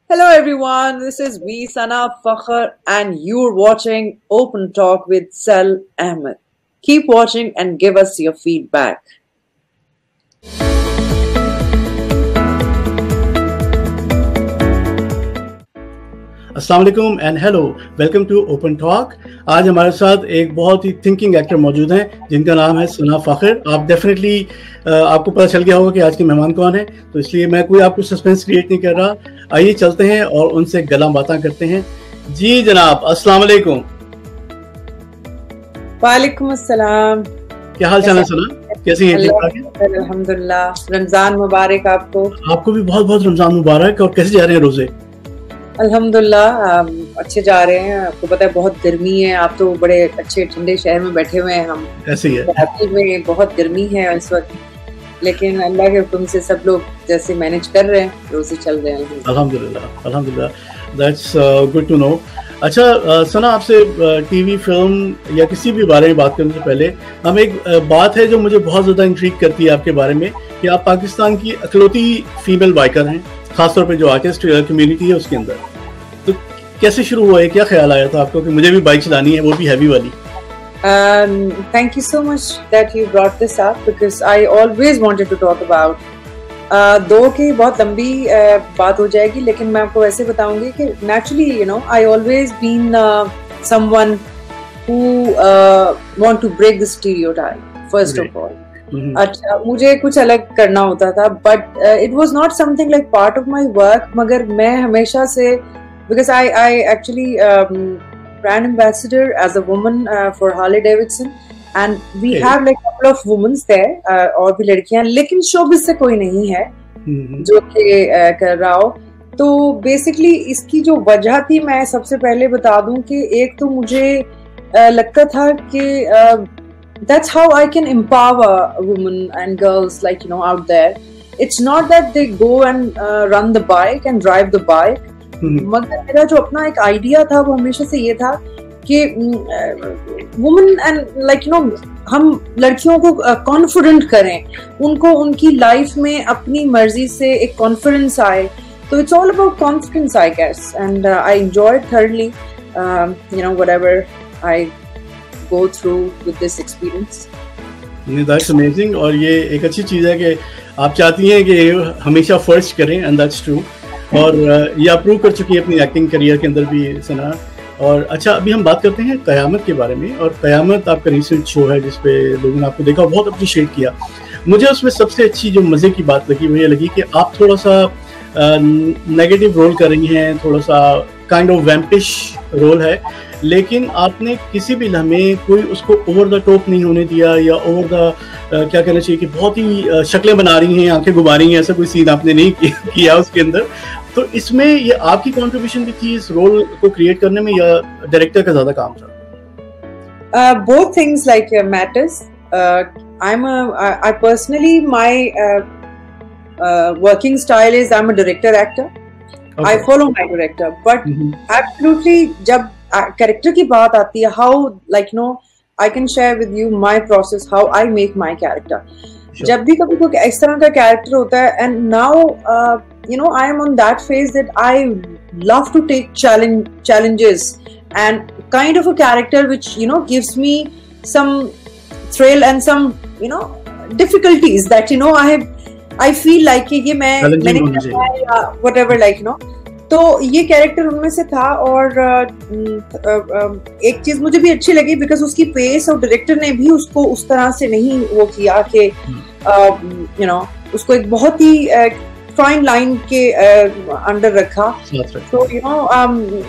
Hello everyone, this is me Sana Fakhr and you're watching Open Talk with Sal Ahmed. Keep watching and give us your feedback. अस्सलाम वालेकुम and hello, welcome to open talk. आज हमारे साथ एक बहुत ही thinking actor मौजूद हैं जिनका नाम है सना फ़ाखिर। आप डेफिनेटली आपको पता चल गया होगा कि आज के मेहमान कौन है, तो इसलिए मैं कोई आपको सस्पेंस क्रिएट नहीं कर रहा। आइए चलते हैं और उनसे गला बातें करते हैं। जी जनाब, अस्सलाम वालेकुम। वालेकुम अस्सलाम। क्या हाल चाल है सना, कैसी हैं? अल्हम्दुलिल्लाह। रमजान मुबारक आपको। आपको भी बहुत बहुत रमजान मुबारक। और कैसे जा रहे हैं रोजे? अल्हम्दुलिल्लाह अच्छे जा रहे हैं। आपको पता है बहुत गर्मी है, आप तो बड़े अच्छे ठंडे शहर में बैठे हुए हैं, हम ऐसे ही है। कराची में बहुत गर्मी है इस वक्त, लेकिन अल्लाह के हुक्म से सब लोग जैसे मैनेज कर रहे हैं, रोजे चल रहे हैं। अल्हम्दुलिल्लाह अल्हम्दुलिल्लाह, दैट्स गुड टू नो। अच्छा सना, आपसे टीवी फिल्म या किसी भी बारे में बात करने से पहले हम एक बात है जो मुझे बहुत ज़्यादा इंट्रीग करती है आपके बारे में, कि आप पाकिस्तान की इकलौती फीमेल बाइकर हैं, खासतौर पे जो आर्टिस्ट कम्युनिटी है उसके अंदर। तो कैसे शुरू हुआ है, क्या ख्याल आया था आपको कि मुझे भी बाइक चलानी है, वो भी हैवी वाली? Thank you so much that you brought this up because I always wanted to talk about दो की बहुत लंबी बात हो जाएगी, लेकिन मैं आपको ऐसे बताऊंगी कि naturally you know I always been someone who want to break the stereotype first of all. अच्छा, मुझे कुछ अलग करना होता था, but it was not something like part of my work. मगर मैं हमेशा से, because I actually brand ambassador as a woman for Harley Davidson and we have like couple of womens there, और भी लड़कियां, लेकिन शोबिज से कोई नहीं है जो कि कर रहा हो। तो बेसिकली इसकी जो वजह थी, मैं सबसे पहले बता दूं कि एक तो मुझे लगता था कि that's how I can empower women and girls, like you know, out there. It's not that they go and run the bike and drive the bike. मगर मेरा जो अपना एक आइडिया था वो हमेशा से ये था कि women and like you know हम लड़कियों को confident करें, उनको उनकी लाइफ में अपनी मर्जी से एक confidence आए। तो it's all about confidence, I guess, and I enjoyed thoroughly, you know, whatever I go through with this experience. That's amazing। और ये एक अच्छी चीज़ है कि आप चाहती हैं कि हमेशा फर्स्ट करें, एंड दैट्स ट्रू। और ये आप प्रूव कर चुकी है अपनी एक्टिंग करियर के अंदर भी सना। और अच्छा, अभी हम बात करते हैं क़यामत के बारे में। और क़यामत आपका रिसेंट शो है जिसपे लोगों ने आपको देखा, बहुत अप्रिशिएट किया। मुझे उसमें सबसे अच्छी जो मज़े की बात लगी वो ये लगी कि आप थोड़ा सा नेगेटिव रोल कर रही हैं, थोड़ा सा काइंड ऑफ वैम्पिश रोल है, लेकिन आपने किसी भी लम्हे कोई उसको ओवर द टॉप नहीं होने दिया, या ओवर द क्या कहना चाहिए कि बहुत ही शक्लें बना रही हैं, आंखें घुमा रही हैं, ऐसा कोई सीन आपने नहीं किया उसके अंदर। तो इसमें ये आपकी कंट्रीब्यूशन भी थी इस रोल को क्रिएट करने में, या डायरेक्टर का ज्यादा काम था? Both things like matters. I personally my working style is I'm a director actor. Okay. I follow my director, but absolutely जब कैरेक्टर की बात आती है, how like you know I can share with you my process, how I make my character. Sure. जब भी कभी कोई इस तरह का कैरेक्टर होता है, and now you know I am on that phase that I love to take challenges and kind of a character which you know gives me some thrill and some you know difficulties that you know I feel like कि ये मैंने whatever like you know। तो ये character उनमें से था। और एक चीज मुझे भी अच्छी लगी बिकॉज उसकी पेस और डायरेक्टर ने भी उसको उस तरह से नहीं वो किया कि यू नो उसको एक बहुत ही फाइन लाइन के अंडर रखा। तो यू नो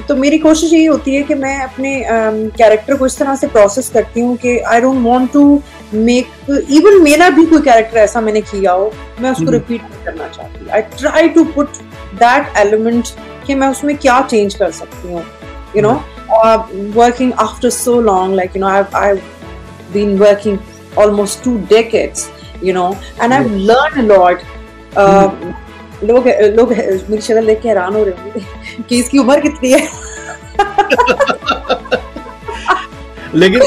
तो मेरी कोशिश यही होती है कि मैं अपने कैरेक्टर को इस तरह से प्रोसेस करती हूँ कि I don't want to make even मेरा भी कोई कैरेक्टर ऐसा मैंने किया हो, मैं उसको रिपीट नहीं करना चाहती। I try to put that element कि मैं उसमें क्या चेंज कर सकती हूँ, you know working after so long, like you know I been working almost 2 decades, you know, and I've learned a lot. लोग मेरी शक्ल देख के हैरान हो रहे होंगे कि इसकी उम्र कितनी है। लेकिन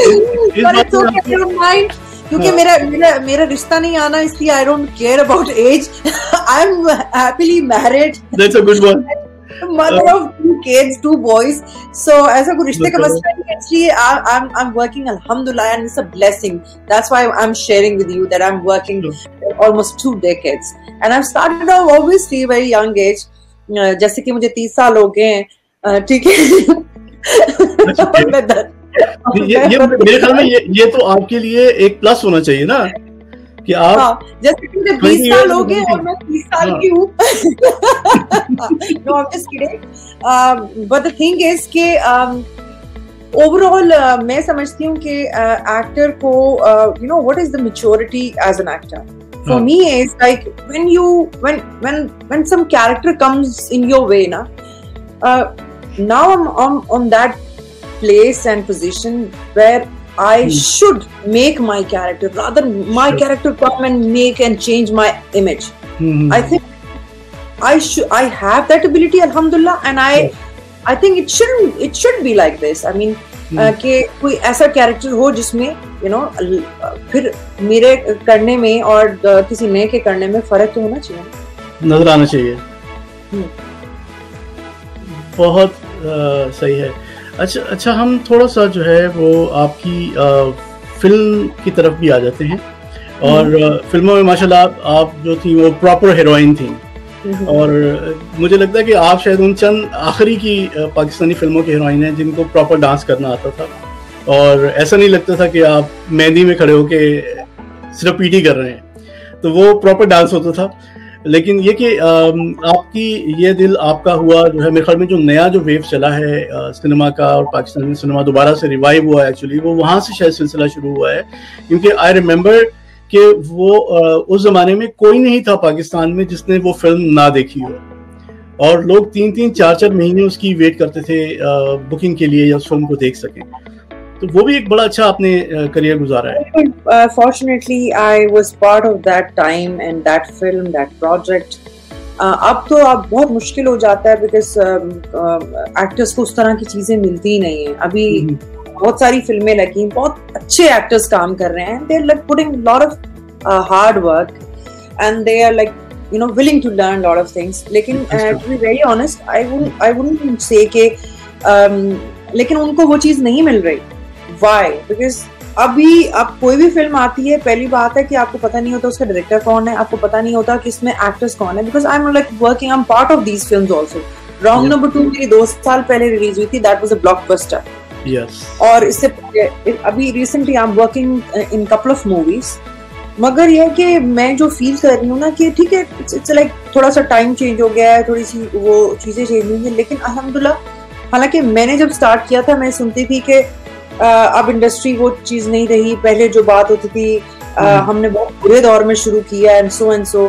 क्योंकि मेरा रिश्ता नहीं आना, इसलिए I don't care about age. I am happily married. That's a good one. mother of 2 kids, 2 boys. So ऐसा कोई रिश्ते का मसला नहीं है. Actually, I'm working, alhamdulillah, and it's a blessing. That's why I'm sharing with you that I'm working almost 2 decades. And I've started off obviously very young age. जैसे कि मुझे 30 साल हो गए हैं, ठीक है. ये मेरे ख्याल में ये तो आपके लिए एक प्लस होना चाहिए ना कि आप जैसे कि मुझे 20 साल हो गए और मैं 30 साल की हूँ. No, I'm just kidding. But the thing is कि overall मैं समझती हूँ कि एक्टर को you know what is the maturity as an actor. For me it's like when some character comes in your way na, now I'm on that place and position where I should make my character rather my character come and make and change my image. I think I have that ability, alhamdulillah, and I think it should be like this. I mean कि कोई ऐसा character हो जिसमें you know फिर मेरे करने में और किसी नए के करने में फर्क तो होना चाहिए, नजर आना चाहिए. बहुत सही है. अच्छा हम थोड़ा सा जो है वो आपकी फिल्म की तरफ भी आ जाते हैं. और फिल्मों में माशाल्लाह आप जो थी वो प्रॉपर हीरोइन थी. और मुझे लगता है कि आप शायद उन चंद आखिरी की पाकिस्तानी फिल्मों की हीरोइन हैं जिनको प्रॉपर डांस करना आता था. और ऐसा नहीं लगता था कि आप मेहंदी में खड़े होके सिर्फ पीटी कर रहे हैं. तो वो प्रॉपर डांस होता था. लेकिन ये कि आपकी ये दिल आपका हुआ जो है, मेरे ख्याल में जो नया जो वेव चला है सिनेमा का और पाकिस्तानी सिनेमा दोबारा से रिवाइव हुआ है, एक्चुअली वो वहाँ से शायद सिलसिला शुरू हुआ है. क्योंकि आई रिमेम्बर कि वो उस जमाने में कोई नहीं था पाकिस्तान में जिसने वो फिल्म ना देखी हो. और लोग 3-3, 4-4 महीने उसकी वेट करते थे बुकिंग के लिए या उस फिल्म को देख सकें. तो वो भी एक बड़ा अच्छा आपने करियर गुजारा है. Fortunately, I was part of that time and that film, that project. अब तो अब बहुत मुश्किल हो जाता है because एक्टर्स को उस तरह की चीजें मिलती ही नहीं है. अभी बहुत सारी फिल्में लगी, बहुत अच्छे एक्टर्स काम कर रहे हैं. They're like putting a lot of hard work and they are like you know willing to learn a lot of things. लेकिन to be very honest, I wouldn't say कि लेकिन उनको वो चीज नहीं मिल रही. Why? Because अभी अब कोई भी फिल्म आती है, पहली बात है कि आपको पता नहीं होता उसका डायरेक्टर कौन है, आपको पता नहीं होता कि इसमें एक्टर्स कौन है. Because I'm like working, I'm part of these films also. Wrong Number 2 मेरी 2 साल पहले रिलीज हुई थी. That was a blockbuster. Yes. और इससे अभी recently I'm working in couple of movies. मगर यह कि मैं जो फील कर रही हूँ ना कि ठीक है, it's like थोड़ा सा टाइम चेंज हो गया है, थोड़ी सी वो चीजें चेंज हुई हैं. लेकिन अल्हम्दुलिल्लाह, हालांकि मैंने जब स्टार्ट किया था मैं सुनती थी कि अब इंडस्ट्री वो चीज नहीं रही. पहले जो बात होती थी हमने बहुत बुरे दौर में शुरू किया and so.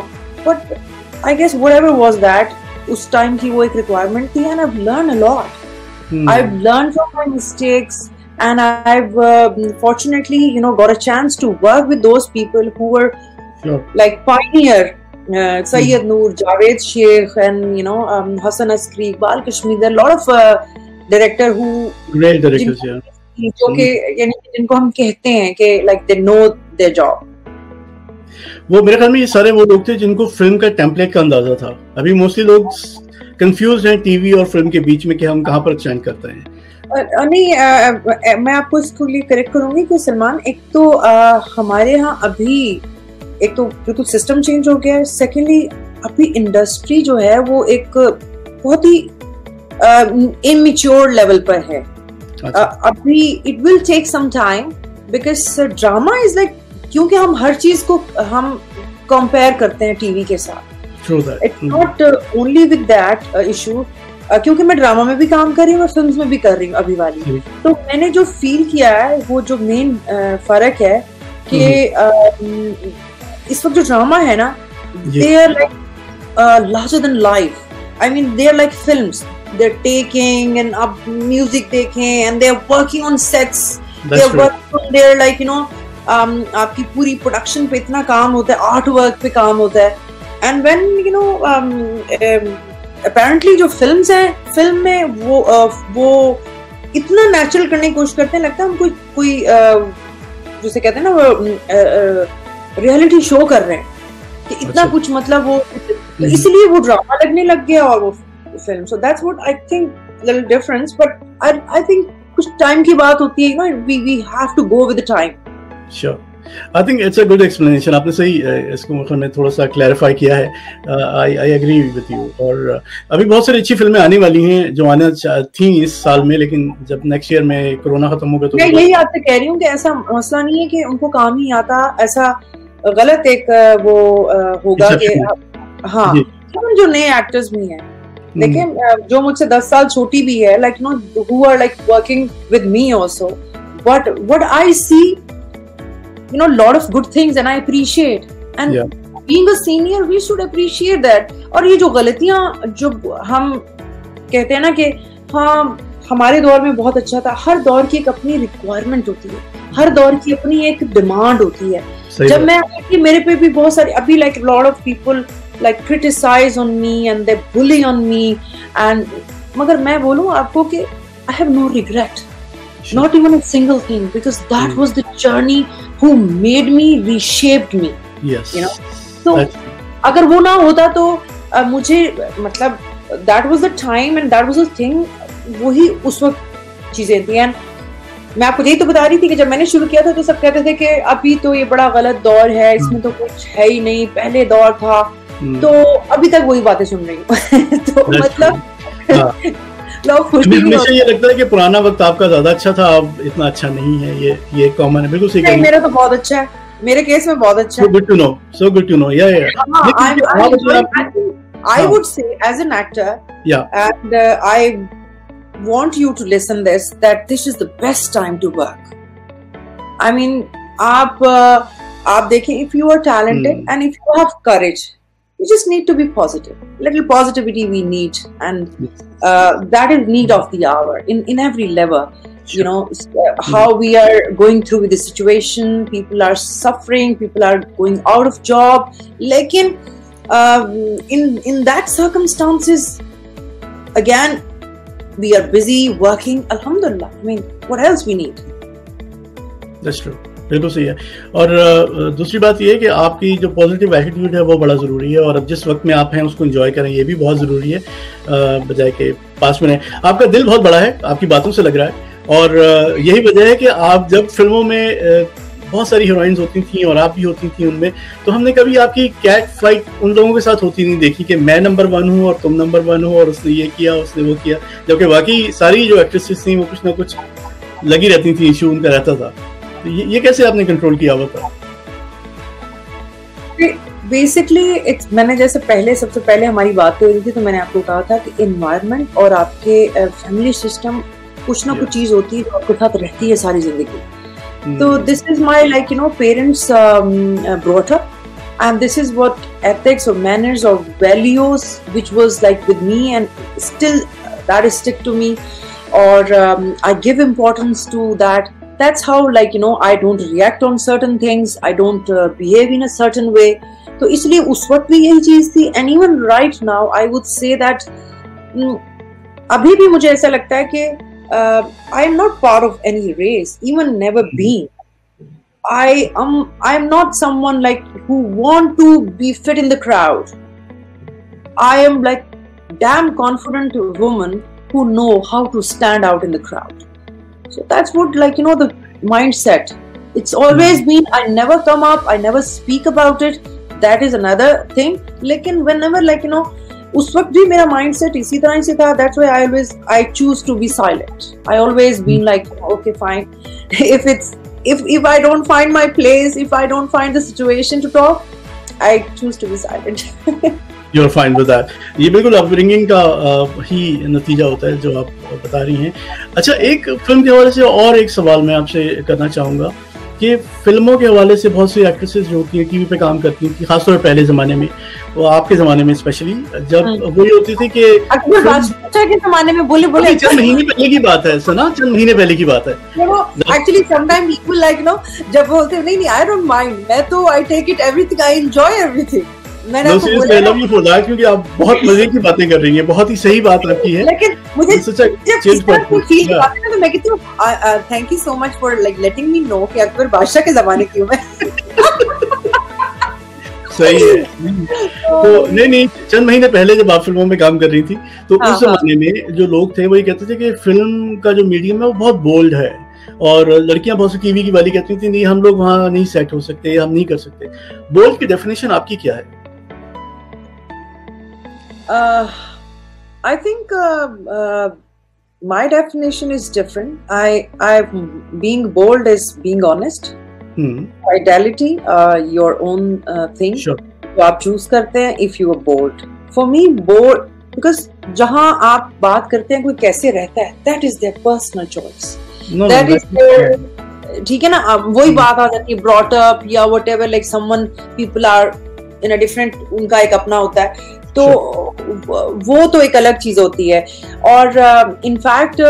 But I guess whatever was that, उस टाइम की वो एक रिक्वायरमेंट थी and I have learn a lot. I have learn from my mistakes and I've fortunately you know got a chance to work with those people who were like pioneer. Sayyid Noor, Javed Sheikh, and you know Hassan Askari, Iqbal Kashmir. There are a lot of director who great directors, yeah. जो कि यानी जिनको हम कहते हैं कि like they know their job. वो मेरे ख्याल में ये सारे वो लोग थे जिनको फिल्म का टेम्पलेट का अंदाजा था. अभी मोस्टली लोग कंफ्यूज हैं टीवी और फिल्म के बीच में कि हम कहाँ पर चयन करते हैं. नहीं, मैं आपको इसको लिए करेक्ट करूंगी कि सलमान, एक तो हमारे यहाँ अभी एक तो बिल्कुल सिस्टम चेंज हो गया है. सेकेंडली अभी इंडस्ट्री जो है वो एक बहुत ही इमेच्योर लेवल पर है. अभी it will take some time because drama is like, क्योंकि हम हर चीज को हम कंपेयर करते हैं टीवी के साथ. It's not only with that issue, क्योंकि मैं ड्रामा में भी काम कर रही हूँ और फिल्म्स में भी कर रही हूँ अभी वाली. तो मैंने जो फील किया है वो जो मेन फर्क है कि इस वक्त जो ड्रामा है ना, they are like larger than life. I mean they are like films. They're taking and up music देखें and they're working on sets. They're working on their like you know आपकी पूरी प्रोडक्शन पे इतना काम होता है, आर्ट वर्क पे काम होता है. And when you know apparently जो फिल्म्स हैं, फिल्म में वो इतना नेचुरल करने की कोशिश करते हैं, लगता है हम कोई जैसे कहते हैं ना वो रियलिटी शो कर रहे हैं कि इतना कुछ मतलब वो, इसलिए वो ड्रामा लगने लग गया और वो film. So that's what I think, little difference. But I think कुछ time की बात होती है, you know, we have to go with the time. Sure. I think it's a good explanation. आपने सही इसको मतलब में थोड़ा सा क्लैरिफाई किया है. I agree with you. और अभी बहुत सारी अच्छी फिल्में आने वाली हैं जो आने थी इस साल में, लेकिन जब नेक्स्ट ईयर में कोरोना खत्म होगा तो मैं यही आपसे कह रही हूँ कि ऐसा मसला नहीं है कि उनको काम नहीं आता, ऐसा गलत एक वो होगा कि हाँ जो नए एक्टर्स भी हैं, लेकिन जो मुझसे 10 साल छोटी भी है, like you know, who are like working with me also, what I see, you know, lot of good things and I appreciate, and being a senior we should appreciate that. और ये जो गलतियां जो हम कहते हैं ना कि हाँ हमारे दौर में बहुत अच्छा था, हर दौर की एक अपनी रिक्वायरमेंट होती है, हर दौर की अपनी एक डिमांड होती है. जब मैं मेरे पे भी बहुत सारे अभी like a lot of people like criticize on me and they bully on me, and मगर मैं बोलूँ आपको कि I have no regret. Not even a single thing, because that was the journey who made me, reshaped me. Yes. You know, so अगर वो ना होता तो मुझे मतलब that was the time and that was the thing, वही उस वक्त चीजें थी. And मैं आपको यही तो बता रही थी कि जब मैंने शुरू किया था तो सब कहते थे कि अभी तो ये बड़ा गलत दौर है, इसमें तो कुछ है ही नहीं, पहले दौर था. तो अभी तक वही बातें सुन रही हूँ. तो मतलब हमेशा ये लगता है कि पुराना वक्त आपका ज्यादा अच्छा था, अब इतना अच्छा नहीं है. ये कॉमन है. बिल्कुल सही. नहीं, मेरा तो बहुत अच्छा है, मेरे केस में बहुत अच्छा है. So good to know. I would say as an actor, and I want you to listen that this is the best time to work. I mean, आप देखें, if you are talented and if you have courage, you just need to be positive. Little positivity we need, and that is need of the hour in every level. Sure. You know, how we are going through with the situation, people are suffering, people are going out of job. Lekin in that circumstances, again, we are busy working. Alhamdulillah. I mean, what else we need? That's true. बिल्कुल सही है. और दूसरी बात ये है कि आपकी जो पॉजिटिव एटीट्यूड है वो बड़ा ज़रूरी है, और अब जिस वक्त में आप हैं उसको एंजॉय करें, ये भी बहुत ज़रूरी है, बजाय के पास में. आपका दिल बहुत बड़ा है, आपकी बातों से लग रहा है, और यही वजह है कि आप जब फिल्मों में बहुत सारी हीरोइंस होती थी और आप भी होती थी उनमें, तो हमने कभी आपकी कैट फाइट उन लोगों के साथ होती नहीं देखी कि मैं नंबर 1 हूँ और तुम नंबर 1 हो और उसने ये किया उसने वो किया, जबकि बाकी सारी जो एक्ट्रेसेस थी वो कुछ ना कुछ लगी रहती थी, इशू उनका रहता था. तो ये कैसे आपने कंट्रोल किया हुआ था? बेसिकली मैंने जैसे सबसे पहले हमारी बात हो रही थी तो मैंने आपको कहा था कि एनवायरनमेंट और आपके फैमिली सिस्टम कुछ ना कुछ चीज होती है जो आपके साथ रहती है सारी जिंदगी. तो this is my like you no parents brought up, and this is what ethics or manners or values which was like with me, and still that is stick to me, or I give importance to that. That's how, like, you know, I don't react on certain things, I don't behave in a certain way. तो इसलिए उस वक्त भी यही चीज थी. And even right now I would say that अभी भी मुझे ऐसा लगता है कि I am not part of any race, even never been. I am not someone like who want to be fit in the crowd. I am like damn confident woman who know how to stand out in the crowd. So that's what, like, you know, the mindset. It's always been, I never come up, I never speak about it. That is another thing. Lekin whenever, like, you know, उस वक्त भी मेरा mindset इसी तरह से था. That's why I choose to be silent. I always been like, okay, fine. If I don't find my place, if I don't find the situation to talk, I choose to be silent. You're fine with that. ये बिल्कुल upbringing का ही नतीजा होता है जो आप बता रही हैं. अच्छा, एक फिल्म के हवाले से और एक सवाल मैं आपसे करना चाहूँगा कि फिल्मों के हवाले से बहुत सी एक्ट्रेसेस जो होती हैं टीवी पे काम करती थी, खासतौर पर पहले ज़माने में, वो आपके ज़माने में स्पेशली, जब वो ये होती थी कि के ज़माने में बोले चंद महीने पहले की बात है, सुना, चंद महीने पहले की बात है. Actually sometimes people like, you know, जब बोलते नहीं I don't mind, मैं तो I take it everything, I enjoy everything. I love you for that, क्योंकि आप बहुत मजे की बातें कर रही हैं, बहुत ही सही बात आपकी है. लेकिन मुझे जब इस तरह की फील आती है ना तो मैं कहती हूँ thank you so much for like letting me know कि अकबर बादशाह के जमाने की हूँ मैं. सही है। तो नहीं, चंद महीने पहले जब आप फिल्मों में काम कर रही थी तो उस जमाने में जो लोग थे वही कहते थे कि फिल्म का जो मीडियम है वो बहुत बोल्ड है, और लड़कियां बहुत सी टीवी की वाली कहती थी नहीं हम लोग वहां नहीं सेट हो सकते, हम नहीं कर सकते। बोल्ड की डेफिनेशन आपकी क्या है? I think my definition is different. Being bold is being honest. Fidelity, your own thing. Sure. तो आप choose करते हैं if you are bold. For me, bold because जहाँ आप बात करते हैं कोई कैसे रहता है, that is their personal choice. That is their, ठीक है ना, वही बात आ जाती है brought up या whatever, like someone people are in a different, उनका एक अपना होता है, तो वो तो एक अलग चीज होती है। और इनफैक्ट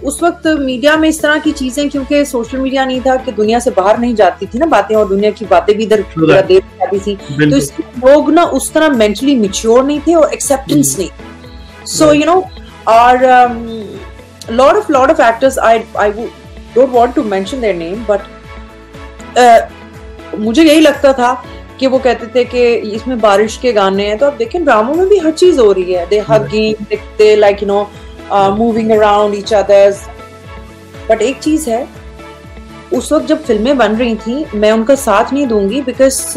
उस वक्त मीडिया में इस तरह की चीजें, क्योंकि सोशल मीडिया नहीं था कि दुनिया से बाहर नहीं जाती थी ना बातें, और दुनिया की बातें भी इधर देख जाती थी, तो इसलिए लोग ना उस तरह मेंटली मैच्योर नहीं थे और एक्सेप्टेंस नहीं। सो यू नो, और lot of actors, I don't want to mention their name, but मुझे यही लगता था कि वो कहते थे कि इसमें बारिश के गाने हैं, तो आप देखें ड्रामों में भी हर चीज हो रही है, they hugging, they like you know moving around each others. But एक चीज है, उस वक्त जब फिल्में बन रही थी मैं उनका साथ नहीं दूंगी बिकॉज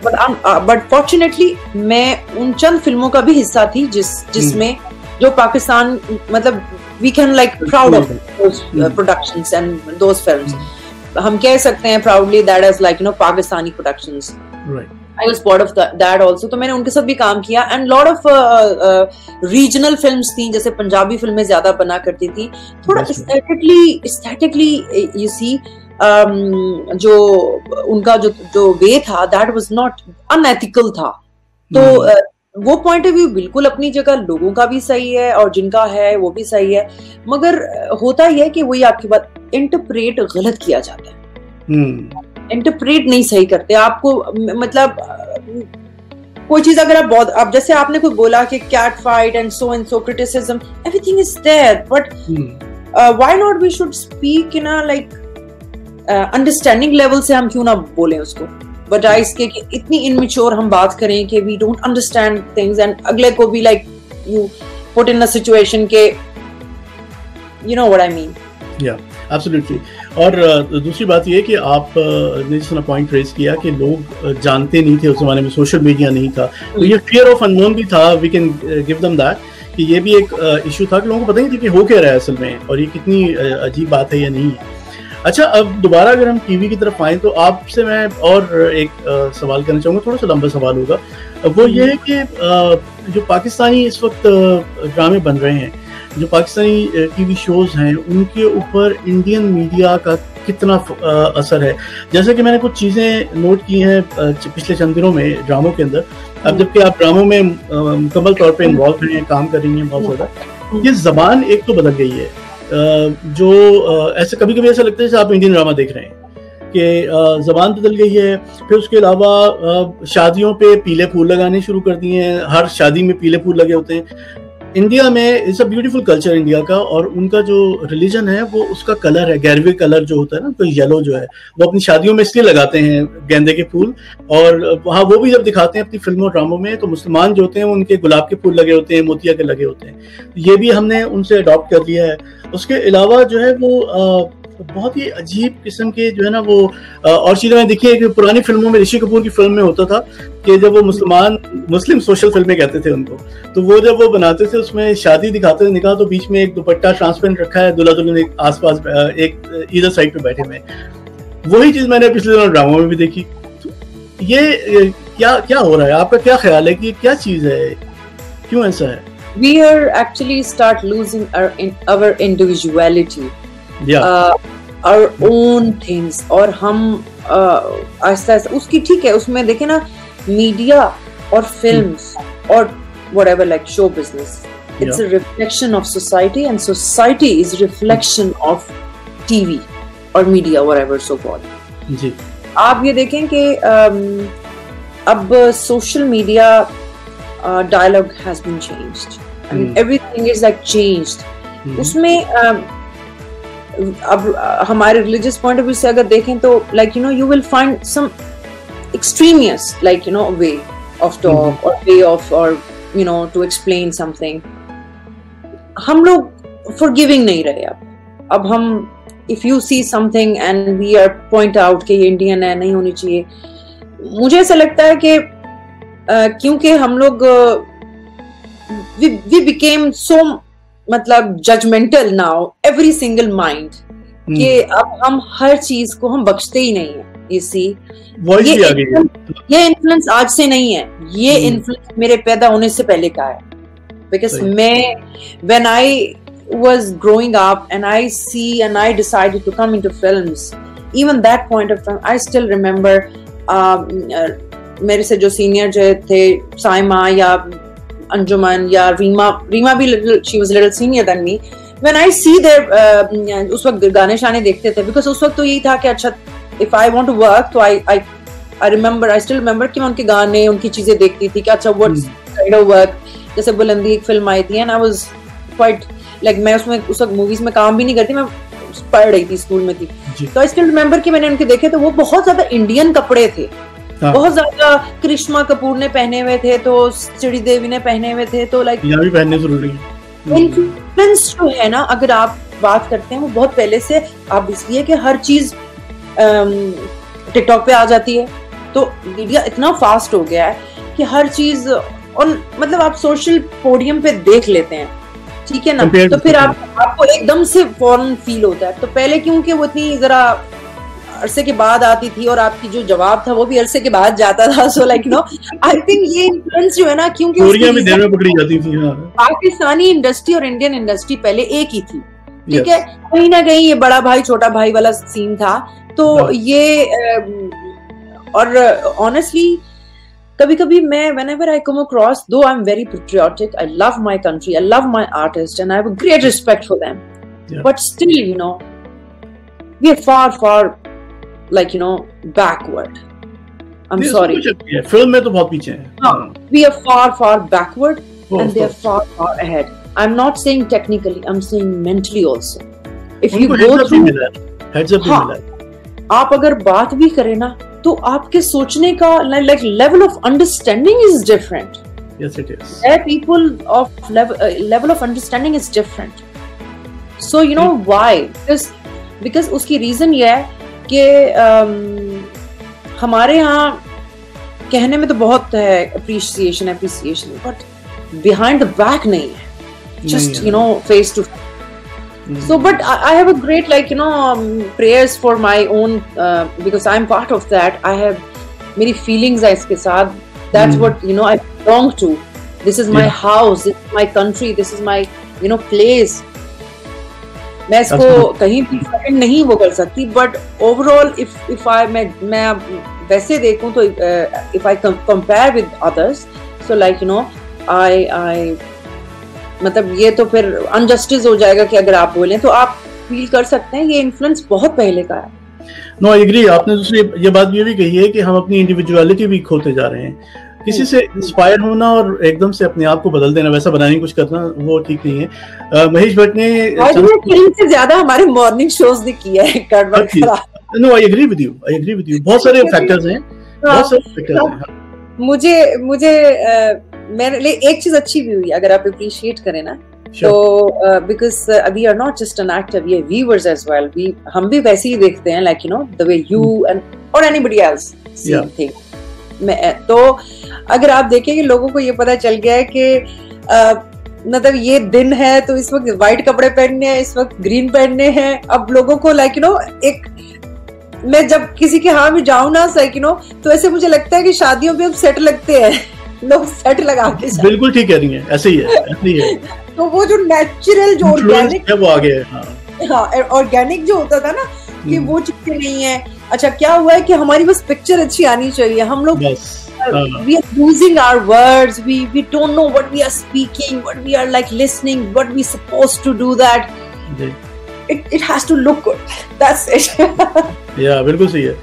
बट फॉर्चुनेटली मैं उन चंद फिल्मों का भी हिस्सा थी जिसमें जो पाकिस्तान, मतलब we can like proud of those productions and those films, हम कह सकते हैं proudly that is like you know Pakistani productions. I was part of that also, तो मैंने उनके साथ भी काम किया, and lot of regional films थी, जैसे पंजाबी फिल्में ज्यादा बना करती थी, थोड़ा aesthetically you see जो उनका जो वे था that was not unethical था। तो वो पॉइंट ऑफ व्यू बिल्कुल अपनी जगह, लोगों का भी सही है और जिनका है वो भी सही है, मगर होता ही है कि वही आपकी बात इंटरप्रेट गलत किया जाता है, इंटरप्रेट नहीं सही करते आपको। मतलब कोई चीज अगर आप बहुत, अब जैसे आपने कोई बोला कि cat fight and so criticism, everything is there, but why not we should speak in a like understanding level से, हम क्यों ना बोलें उसको, बजाय इसके कि इतनी इनमेच्योर हम बात करें कि we don't understand things and अगले को भी like you put in a situation के you know what I mean. या एब्सोल्युटली। और दूसरी बात ये कि आप ने जिस पॉइंट रेज किया कि लोग जानते नहीं थे उस जमाने में, सोशल मीडिया नहीं था, तो ये फियर ऑफ अननोन भी था, we can give them that, कि ये भी एक इशू था कि लोगों को पता नहीं था कि हो क्या रहा है असल में, और ये कितनी अजीब बात है या नहीं है। अच्छा, अब दोबारा अगर हम टीवी की तरफ आए तो आपसे मैं और एक सवाल करना चाहूँगा, थोड़ा सा लंबा सवाल होगा, वो ये है कि जो पाकिस्तानी इस वक्त ड्रामे बन रहे हैं, जो पाकिस्तानी टीवी शोज हैं, उनके ऊपर इंडियन मीडिया का कितना असर है। जैसे कि मैंने कुछ चीज़ें नोट की हैं पिछले चंद दिनों में ड्रामों के अंदर, अब जबकि आप ड्रामों में मुकम्मल तौर पे इन्वॉल्व हैं, काम कर रही हैं बहुत ज़्यादा, ये ज़बान एक तो बदल गई है, जो ऐसे कभी कभी ऐसा लगता है जैसे आप इंडियन ड्रामा देख रहे हैं कि ज़बान बदल गई है। फिर उसके अलावा शादियों पे पीले फूल लगाने शुरू कर दिए हैं, हर शादी में पीले फूल लगे होते हैं। इंडिया में it's a beautiful culture India का, और उनका जो रिलीजन है वो उसका कलर है, गैरवे कलर जो होता है ना, तो येलो जो है वो अपनी शादियों में इसलिए लगाते हैं गेंदे के फूल, और वहाँ वो भी जब दिखाते हैं अपनी फिल्मों ड्रामों में तो मुसलमान जो होते हैं उनके गुलाब के फूल लगे होते हैं, मोतिया के लगे होते हैं। ये भी हमने उनसे अडॉप्ट कर लिया है। उसके अलावा जो है वो बहुत ही अजीब किस्म के जो है ना वो और चीज़ें मैंने देखी है कि पुरानी फिल्मों में, ऋषि कपूर की फिल्म में होता था कि जब वो मुस्लिम सोशल फिल्में कहते थे उनको, तो वो जब वो बनाते थे उसमें शादी दिखाते थे, निकाह, तो बीच में एक दुपट्टा ट्रांसपेरेंट रखा है, दूल्हा दुल्हन आसपास एक इधर साइड पे बैठे हुए। वही चीज़ मैंने पिछले दिनों ड्रामों में भी देखी। ये क्या हो रहा है, आपका क्या ख्याल है कि क्या चीज़ है, क्यों ऐसा है? We are actually start losing our individuality. our own things, और हम आहिस्ता आहिस्ता उसकी, ठीक है, उसमें देखे ना मीडिया और फिल्म्स और whatever like show business, it's a reflection of society and society is reflection of TV और media whatever so called। जी, आप ये देखें कि अब social media dialogue has been changed, I mean everything is like changed। उसमें अब हमारे religious point of view से अगर देखें तो like you know you will find some extraneous, like way of talk or way of, or to explain something. हम लोग forgiving नहीं रहे अब हम, if you see something and we are point out कि ये इंडियन है, नहीं होनी चाहिए, मुझे ऐसा लगता है कि क्योंकि हम लोग we became so मतलब judgmental now, every single mind, कि अब हम हर चीज को हम बख्शते ही नहीं है. You see, ये इन्फ्लुएंस आज से नहीं है, ये इन्फ्लुएंस मेरे पैदा होने से पहले का है. Because when I was growing up and I see and I decided to come into films, even that point of time, I still remember मेरे से जो सीनियर जो थे, साइमा या अंजुमन या रीमा भी, she was a little senior than me. When I see their उस वक्त गाने शाने देखते थे, because उस वक्त तो यही था कि अच्छा, if I want to work, तो I still remember कि मैं उनके गाने, उनकी चीजें देखती थी कि अच्छा what kind of work. जैसे बुलंदी एक फिल्म आई थी and I was quite like, मैं उसमें उस वक्त मूवीज में काम भी नहीं करती, मैं पढ़ रही थी, स्कूल में थी. तो I still remember कि मैंने उनके देखे तो वो बहुत ज्यादा इंडियन कपड़े थे, बहुत ज्यादा करिश्मा कपूर ने पहने हुए थे, तो श्रीदेवी ने पहने हुए थे, तो लाइक यहाँ भी पहनने जरूरी है. इन्फ्लुएंस जो है ना, अगर आप बात करते हैं, वो बहुत पहले से, आप इसलिए कि हर चीज टिकटॉक पे आ जाती है, तो मीडिया इतना फास्ट हो गया है कि हर चीज, और मतलब आप सोशल पोडियम पे देख लेते हैं, ठीक है ना, तो फिर आपको एकदम से फौरन फील होता है. तो पहले क्योंकि वो इतनी जरा अरसे के बाद आती थी और आपकी जो जवाब था वो भी अरसे के बाद जाता था, सो लाइक आई थिंक ये इन्फ्लुएंस जो है ना, क्योंकि पकड़ी जाती थी. पाकिस्तानी इंडस्ट्री और इंडियन इंडस्ट्री पहले एक ही थी, ठीक है, कहीं ना कहीं ये बड़ा भाई छोटा भाई वाला सीन था. तो ये और ऑनेस्टली कभी कभी मैं, whenever I come across, though I'm very patriotic, I love my country, I love my artists, and I have a great respect for them, but still we are far like backward. I'm sorry. Film में तो बहुत पीछे हैं. We are far backward, and they are far ahead. I'm not saying technically, I'm saying mentally also. If you go through, heads up भी मिला. आप अगर बात भी करें ना, तो आपके सोचने का like level of understanding is different. Yes, it is. People of level of understanding is different. So why? Because उसकी reason ये है कि हमारे यहाँ कहने में तो बहुत है appreciation, but behind the back नहीं है. Just face to face. So, but I have a great prayers for my own, because I'm part of that. I have many feelings है इसके साथ. That's what I belong to. This is my house. This is my country. This is my place. मैं इसको कहीं भी second नहीं वो कर सकती. But overall, if मैं वैसे देखूं तो if I compare with others, so I मतलब ये तो फिर अनजस्टिस हो जाएगा कि अगर आप बोलें, तो आप फील कर सकते हैं ये इन्फ्लुएंस बहुत पहले का है. No, I agree. आपने दूसरी ये बात ये भी कही है कि हम अपनी इंडिविजुअलिटी भी खोते जा रहे हैं. किसी से इंस्पायर होना और एकदम से अपने आप को बदल देना, वैसा बनाने की कुछ करना, वो ठीक नहीं है. महेश भट्ट ने फिल्म से ज्यादा हमारे मॉर्निंग शोज ने किया है. No, I agree with you. बहुत सारे फैक्टर्स हैं. मुझे मेरे लिए एक चीज अच्छी भी हुई, अगर आप अप्रिशिएट करें ना, तो because we are not just an actor, we are viewers as well. हम भी वैसे ही देखते हैं, like the way you and और एनीबडी एल्स सी थिंग. तो अगर आप देखें कि लोगों को ये पता चल गया है कि मतलब ये दिन है तो इस वक्त व्हाइट कपड़े पहनने हैं, इस वक्त ग्रीन पहनने हैं. अब लोगों को एक, मैं जब किसी के यहाँ भी जाऊं ना तो ऐसे मुझे लगता है कि शादियों पे अब सेट लगते हैं लोग, सेट लगा के. बिल्कुल ठीक कह रही हैं, ऐसे ही है. तो वो जो नेचुरल जो ऑर्गेनिक है वो आ गया है. हाँ, ऑर्गेनिक जो होता था ना, कि वो चीजें नहीं है. अच्छा, क्या हुआ है कि हमारी बस पिक्चर अच्छी आनी चाहिए. हम लोग we are losing our words, we don't know what we are speaking, what we are listening, what we supposed to do that. It has to look good. That's it. Yeah, बिल्कुल सही है.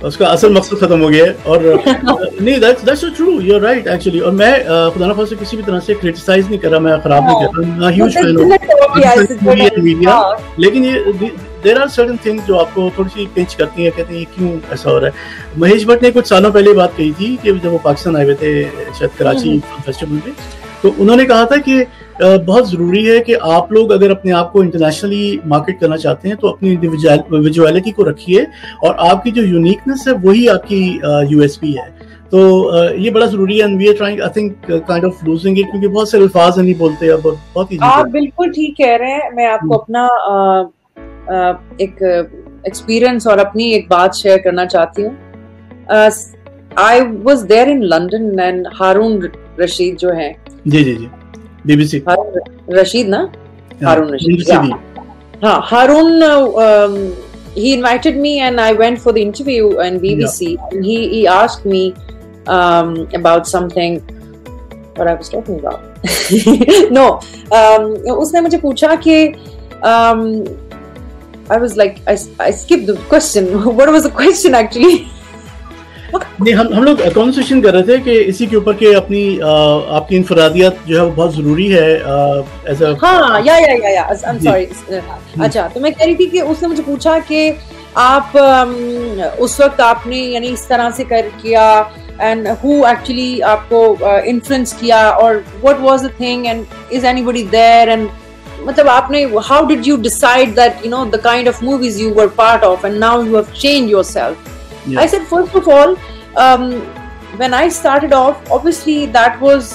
उसका असल मकसद खत्म हो गया है. और नहीं, that's so true. You're right actually. और मैं खुदा ना खास्ता किसी भी तरह से क्रिटिसाइज नहीं कर रहा, मैं खराब नहीं कर रहा. ह्यूज फैन हूं मीडिया, लेकिन ये देयर आर सर्टेन थिंग्स जो आपको थोड़ी सी पिंच करती हैं, कहते हैं क्यों ऐसा हो रहा है। महेश भट्ट ने कुछ सालों पहले बात कही थी कि जब वो पाकिस्तान आए हुए थे शायद कराची फेस्टिवल में, तो उन्होंने कहा था कि बहुत ज़रूरी है कि आप लोग अगर अपने आप को इंटरनेशनली मार्केट करना चाहते हैं तो अपनी इंडिविजुअलिटी को रखिए और आपकी जो यूनिकनेस है वही आपकी यूएसपी है। तो ये बड़ा ज़रूरी है and we are trying I think kind of losing it, क्योंकि बहुत से अल्फाज नहीं बोलते अब, बहुत ही आप बिल्कुल ठीक कह रहे हैं। मैं आपको अपना एक एक्सपीरियंस और अपनी एक बात शेयर करना चाहती हूँ। I was there in London and Haroon Rashid जो है, जी जी जी, BBC रशीद ना, हारून रशीद, हाँ हारून, he invited me and I went for the interview in BBC, and he asked me about something what I was talking about no, उसने मुझे पूछा कि I was like I skipped the question. What was the question actually? नहीं, हम लोग conversation कर रहे थे कि इसी के ऊपर के अपनी आपकी इनफरादियत जो है वो बहुत जरूरी है एज अ, हाँ या आई एम सॉरी। अच्छा, तो मैं कह रही थी कि उसने मुझे पूछा कि आप उस वक्त आपने यानी इस तरह से कर किया एंड हु एक्चुअली आपको इन्फ्लुएंस किया और what was the thing and is anybody there, and मतलब आपने how did you decide that you know the kind of movies you were part of and now you have changed yourself. I said, first of all, when I started off, obviously that was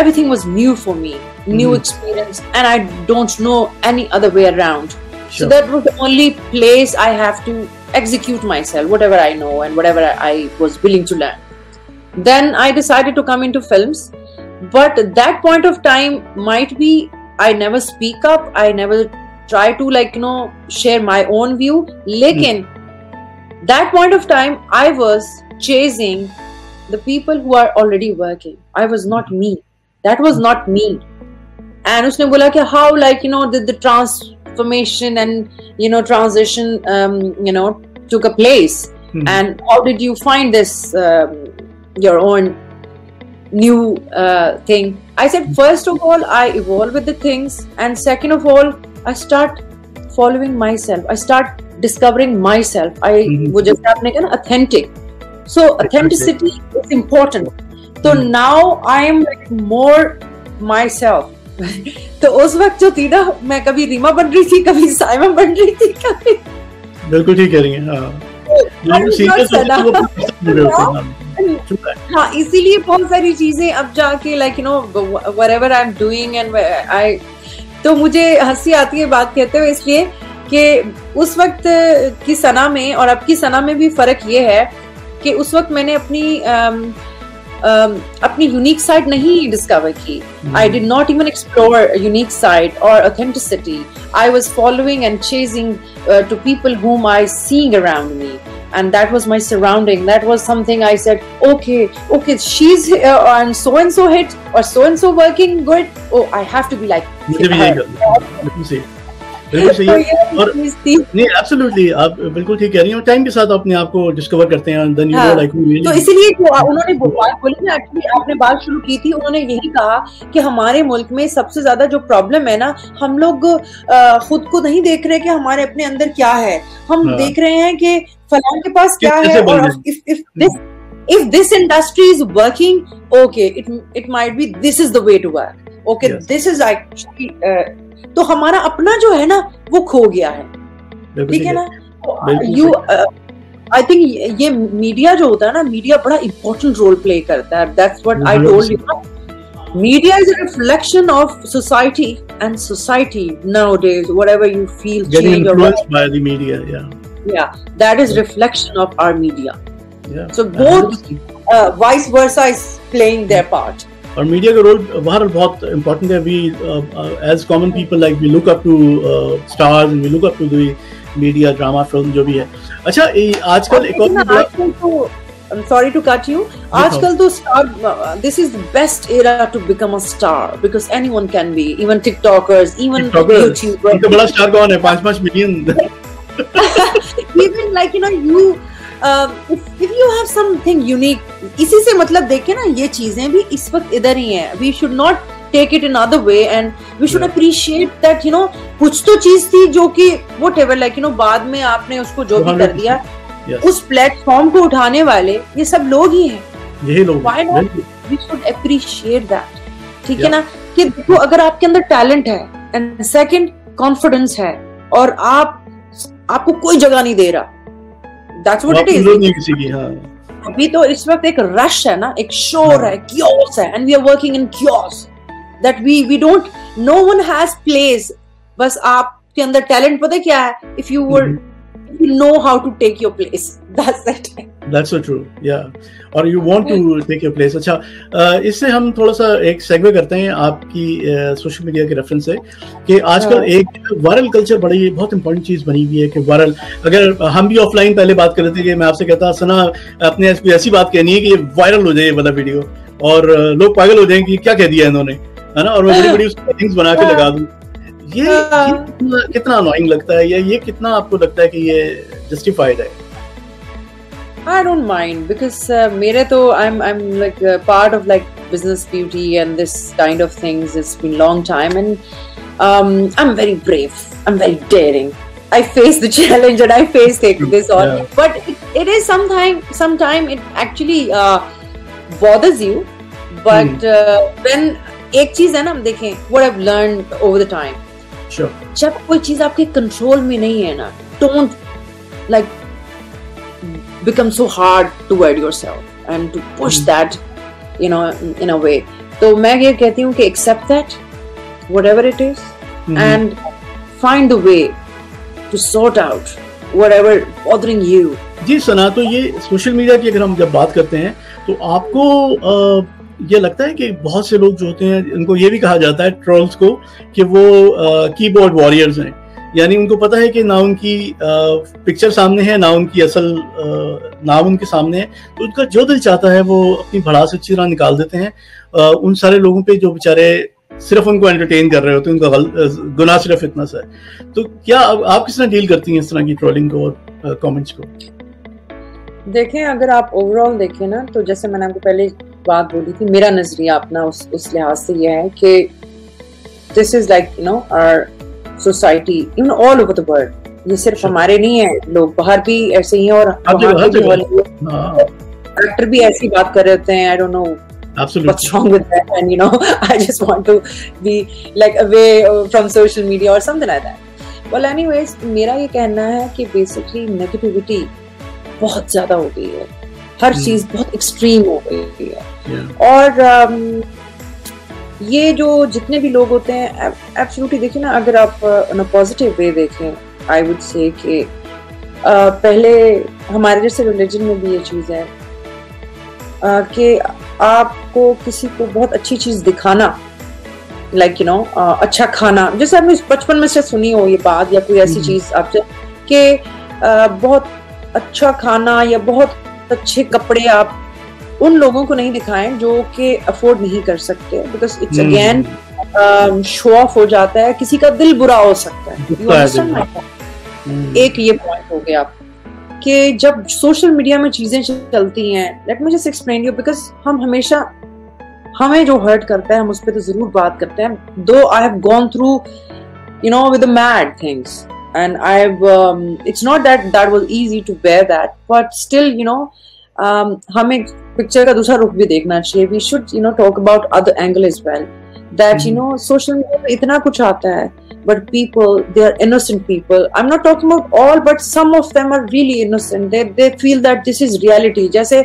everything was new for me, new experience, and I don't know any other way around. Sure. So that was the only place I have to execute myself, whatever I know and whatever I was willing to learn. Then I decided to come into films, but at that point of time might be I never speak up, I never try to share my own view. Lekin that point of time I was chasing the people who are already working. I was not me. That was not me. And usne bola ki how the transformation and transition took a place. And how did you find this your own new thing? I said, first of all I evolve with the things, and second of all I start following myself. I start discovering myself. वो जैसे आपने कहा ना authentic, so authenticity is important. So now I am more myself. तो उस वक्त जो थी ना, मैं कभी रीमा बन रही थी, कभी साइमा बन रही थी, कभी बिल्कुल ठीक कह रही हैं। हाँ, इसीलिए बहुत सारी चीजें अब जाके whatever I'm doing and तो मुझे हंसी आती है बात कहते हुए, इसलिए कि उस वक्त की सना में और अब की सना में भी फर्क ये है कि उस वक्त मैंने अपनी यूनिक साइड नहीं डिस्कवर की. I did not even explore unique side और authenticity. I was following and chasing to people whom I seeing around me, and that was my surrounding. That was something I said, okay, she's and so hit or so working good. Oh, I have to be like her. बिल्कुल सही है. और नहीं, absolutely आप बिल्कुल ठीक कह रही हैं. टाइम के साथ अपने आप को डिस्कवर करते हैं. देन यू नो लाइक तो इसीलिए उन्होंने बोली ना, एक्चुअली आपने बात शुरू की थी, उन्होंने यही कहा कि हमारे मुल्क में सबसे ज्यादा जो प्रॉब्लम है ना, हम लोग खुद को नहीं देख रहे कि हमारे अपने अंदर क्या है. हम देख रहे हैं कि फलां के पास क्या है, और if this industry is working, okay, it might be this is the way to work. Okay, yes. This is actually तो हमारा अपना जो है ना वो खो गया है. ठीक है ना. आई थिंक ये मीडिया जो होता है ना, मीडिया बड़ा इम्पोर्टेंट रोल प्ले करता है. That's what I told you. Media is a reflection of society, and society nowadays whatever you feel getting influenced by the media. Yeah, that is reflection of our media. So both vice versa is playing their part. और media का role बाहर बहुत important है. We as common people like we look up to stars and we look up to the media, drama, film जो भी है. अच्छा, आजकल एक और, I'm sorry to cut you. आजकल तो star, this is the best era to become a star because anyone can be, even TikTokers, even YouTubers. तो बड़ा स्टार कौन है? 5 million. Even like you if you have something unique, इसी से मतलब देखे ना, ये चीजें भी इस वक्त इधर ही हैं. We should not take it another way and we should appreciate that, you know, कुछ तो चीज थी जो कि whatever, like, you know, बाद में आपने उसको जो भी कर दिया, उस प्लेटफॉर्म को उठाने वाले ये सब लोग ही हैं, यही लोग। Why not? We should appreciate that, ठीक है ना, कि देखो अगर आपके अंदर टैलेंट है एंड सेकंड कॉन्फिडेंस है और आपको कोई जगह नहीं दे रहा, that's what it is। अभी तो इस वक्त एक रश है ना, एक शोर है, chaos है, and we are working in chaos that we don't, no one has place। बस आपके अंदर टैलेंट पता क्या है, if you know how to take your place, that's it। That's so true, yeah। और you want to take your place। अच्छा, इससे हम थोड़ा सा एक सेगवे करते हैं आपकी सोशल मीडिया के रेफरेंस से, कि आजकल एक वायरल कल्चर बड़ी बहुत इंपॉर्टेंट चीज बनी हुई है। कि वायरल, अगर हम भी ऑफलाइन पहले बात कर रहे थे कि मैं आपसे कहता सना अपने ऐसी बात कहनी है कि ये वायरल हो जाए ये वाला वीडियो, और लोग पागल हो जाएं कि क्या कह दिया इन्होंने, है ना, और मैं बड़ी बड़ी उसकी सेटिंग्स बना के लगा दूं। ये कितना अनोइंग लगता है, या ये कितना आपको लगता है कि ये जस्टिफाइड है? I don't mind because मेरे तो I'm like part of like business beauty and this kind of things. It's been long time and I'm very brave. I'm very daring. I face the challenge and I face this on. Yeah. But it is sometime it actually bothers you. But when एक चीज है ना, हम देखें what I've learned over the time. Sure. जब कोई चीज आपके कंट्रोल में नहीं है ना, don't like become so hard toward yourself and to push that, you know, in a way। तो मैं ये कहती हूँ कि accept that whatever it is and find the way to sort out whatever bothering you। जी सना, तो ये social media की अगर हम जब बात करते हैं तो आपको ये लगता है कि बहुत से लोग जो होते हैं, इनको ये भी कहा जाता है ट्रोल्स को, कि वो कीबोर्ड वॉरियर्स हैं, यानी उनको पता है कि ना उनकी पिक्चर सामने है, ना उनकी असल नाम उनके सामने है, तो उनका जो दिल चाहता है वो अपनी भड़ास अच्छी तरह निकाल देते हैं उन सारे लोगों पे जो बेचारे सिर्फ उनको एंटरटेन कर रहे होते हैं। उनका गुनाह सिर्फ इतना सा है। तो क्या आप किस तरह डील करती हैं इस तरह की ट्रोलिंग को और कमेंट्स को? देखें, अगर आप ओवरऑल देखें ना, तो जैसे मैंने आपको पहले बात बोली थी, मेरा नजरिया अपना उस लिहाज से यह है कि this is like, you know, our society in all over the world. ये सिर्फ हमारे नहीं है, लोग बाहर भी ऐसे ही हैं, और एक्टर भी ऐसी बात कर रहे होते हैं। I don't know what's wrong with that, and you know, I just want to be like away from social media or something like that. Well, anyways, मेरा ये कहना है कि बेसिकली नेगेटिविटी बहुत ज्यादा हो गई है, हर चीज बहुत एक्सट्रीम हो गई है। और ये जो जितने भी लोग होते हैं, एब्सोल्युटली देखिए ना, अगर आप इन अ पॉजिटिव वे देखें, आई वुड से कि पहले हमारे जैसे रिलीजन में भी ये चीज़ है कि आपको किसी को बहुत अच्छी चीज़ दिखाना, लाइक, यू नो, अच्छा खाना, जैसे आपने बचपन में से सुनी हो ये बात, या कोई ऐसी चीज़ आपसे कि बहुत अच्छा खाना या बहुत अच्छे कपड़े आप उन लोगों को नहीं दिखाएं जो कि अफोर्ड नहीं कर सकते, because it's again show off हो जाता है, किसी का दिल बुरा हो सकता है। एक ये पॉइंट हो गया कि जब सोशल मीडिया में चीजें चलती हैं, let me just explain you, because हम हमेशा, हमें जो हर्ट करता है हम उस पर तो जरूर बात करते हैं। दो I have gone through, you know, with the mad things, and it's not that was easy to bear that, but still, you know, हमें पिक्चर का दूसरा रुख भी देखना चाहिए। we should, you know, talk about other angle as well, that you know, social media पे इतना कुछ आता है, but people, they are innocent people. I'm not talking about all, but some of them are really innocent. They feel that this is reality. जैसे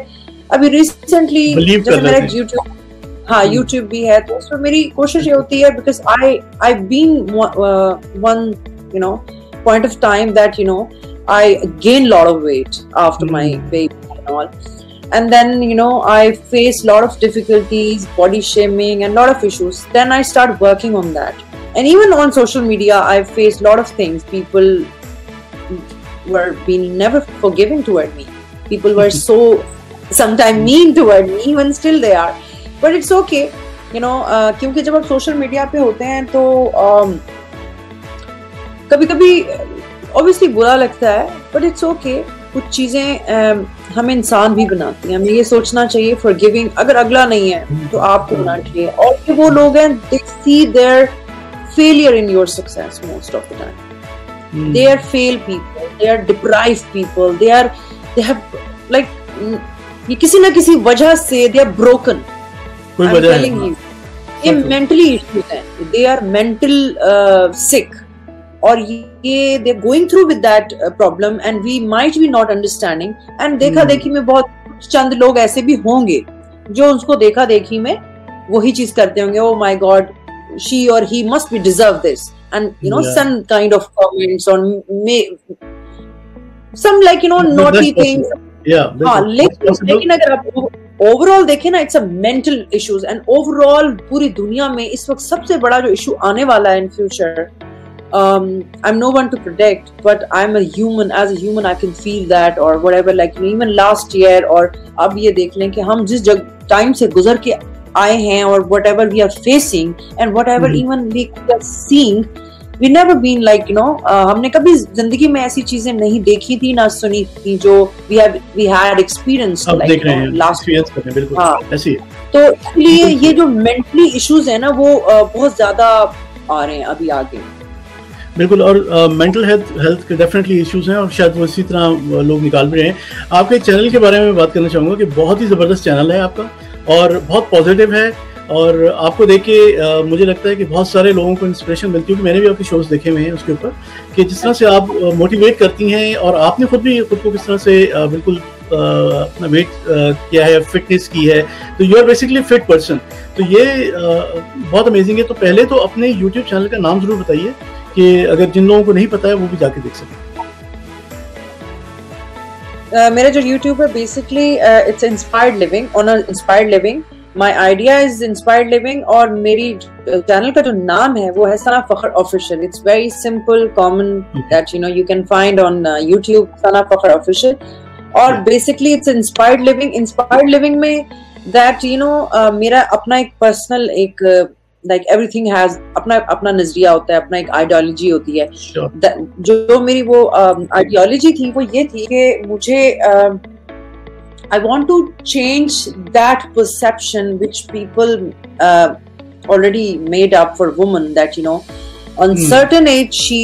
अभी recently जैसे मेरा YouTube, हाँ, YouTube भी है, तो उसमें मेरी कोशिश ये होती है, because I've been one, you know, point of time that, you know, I gained a lot of weight after my baby and all, and then, you know, I faced a lot of difficulties, body shaming and a lot of issues. Then I started working on that, and even on social media I faced a lot of things. People were being never forgiving toward me. People were so sometimes mean toward me, even still they are, but it's okay, you know, क्योंकि जब आप social media पे होते हैं तो कभी कभी obviously बुरा लगता है, बट इट्स ओके, कुछ चीजें हमें इंसान भी बनाती हैं। हमें ये सोचना चाहिए फॉरगिविंग, अगर अगला नहीं है तो आपको होना चाहिए। और ये वो लोग हैं, they see their failure in your success most of the time. They are fail people, they are deprived people, they have like ये किसी ना किसी वजह से दे आर ब्रोकन। कोई वजह है, ये मेंटली इश्यूज हैं, दे आर मेंटल सिक, और ये they going through with that problem and we might be not understanding. And देखा देखी में बहुत चंद लोग ऐसे भी होंगे जो उसको देखा देखी में वही चीज करते होंगे, ओ माय गॉड शी और he must be deserve this, and you know some kind of comments और some like you know naughty things. लेकिन अगर आप ओवरऑल देखें ना, it's a mental issues. And overall पूरी दुनिया में इस वक्त सबसे बड़ा जो इशू आने वाला है in future, I'm no one to predict, but I'm a human. As a human, I can feel that or whatever. Like even last year, और अब ये देख लें कि हम जिस टाइम से गुजर के आए हैं, और whatever we are facing and whatever even we are seeing, we never been like you know, हमने कभी जिंदगी में ऐसी चीजें नहीं देखी थी ना सुनी थी जो we had experienced like last year. बिल्कुल ऐसी है। तो इसलिए ये जो mentally issues है ना, वो बहुत ज्यादा आ रहे हैं अभी आगे। बिल्कुल, और मेंटल हेल्थ के डेफिनेटली इश्यूज हैं, और शायद वो इसी तरह लोग निकाल भी रहे हैं। आपके चैनल के बारे में बात करना चाहूँगा कि बहुत ही ज़बरदस्त चैनल है आपका, और बहुत पॉजिटिव है, और आपको देख के मुझे लगता है कि बहुत सारे लोगों को इंस्पिरेशन मिलती है। कि मैंने भी आपके शोज देखे हुए हैं उसके ऊपर, कि जिस तरह से आप मोटिवेट करती हैं, और आपने खुद को किस तरह से बिल्कुल अपना वेट किया है, फिटनेस की है, तो you are basically fit person. तो ये बहुत अमेजिंग है। तो पहले तो अपने यूट्यूब चैनल का नाम जरूर बताइए, कि अगर जिन लोगों को नहीं पता है वो भी जाके देख सकें। मेरा जो YouTube है basically it's inspired living, on inspired living. My idea is inspired living, और मेरी चैनल का जो नाम है वो है Sana Fakhar official. It's very simple, common, that you know you can find on YouTube, Sana Fakhar official. और basically it's inspired living. Inspired living में दैट यू नो मेरा अपना एक पर्सनल एक like everything has अपना नजरिया होता है, अपना एक आइडियोलॉजी होती है। जो मेरी वो आइडियोलॉजी थी वो ये थी कि मुझे I want to change that perception which people already made up for women, that you know on certain age she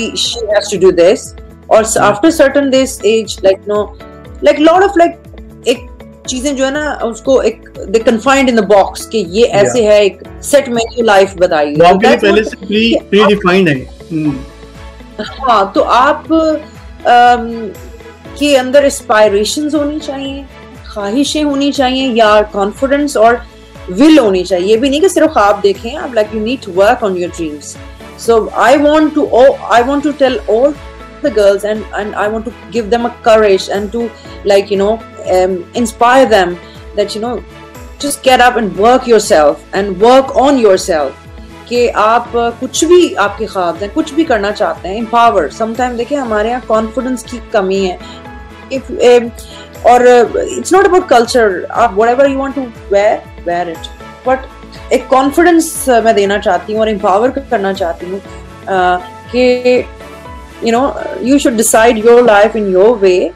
has to do this, or after certain this age like you know like lot of like एक चीजें जो है ना उसको एक they confined in the box कि ये ऐसे है, एक सेट मेन्यू लाइफ बताइए। वो आपके लिए पहले से प्री डिफाइंड है। हाँ, तो आप के अंदर एस्पायरेशंस होनी चाहिए, ख्वाहिशें होनी चाहिए, या कॉन्फिडेंस और विल होनी चाहिए। ये भी नहीं कि सिर्फ ख्वाब देखें आप, like you need to work on your dreams. So I want to tell all the girls and I want to give them a courage and to like you know inspire them that you know just get up and work yourself and work on yourself कि आप कुछ भी आपके ख्वाब हैं, कुछ भी करना चाहते हैं, empower। sometimes देखिए हमारे यहाँ confidence की कमी है, और it's not about culture, आप whatever you want to wear it, but एक confidence मैं देना चाहती हूँ और empower करना चाहती हूँ कि you know you should decide your life in your way,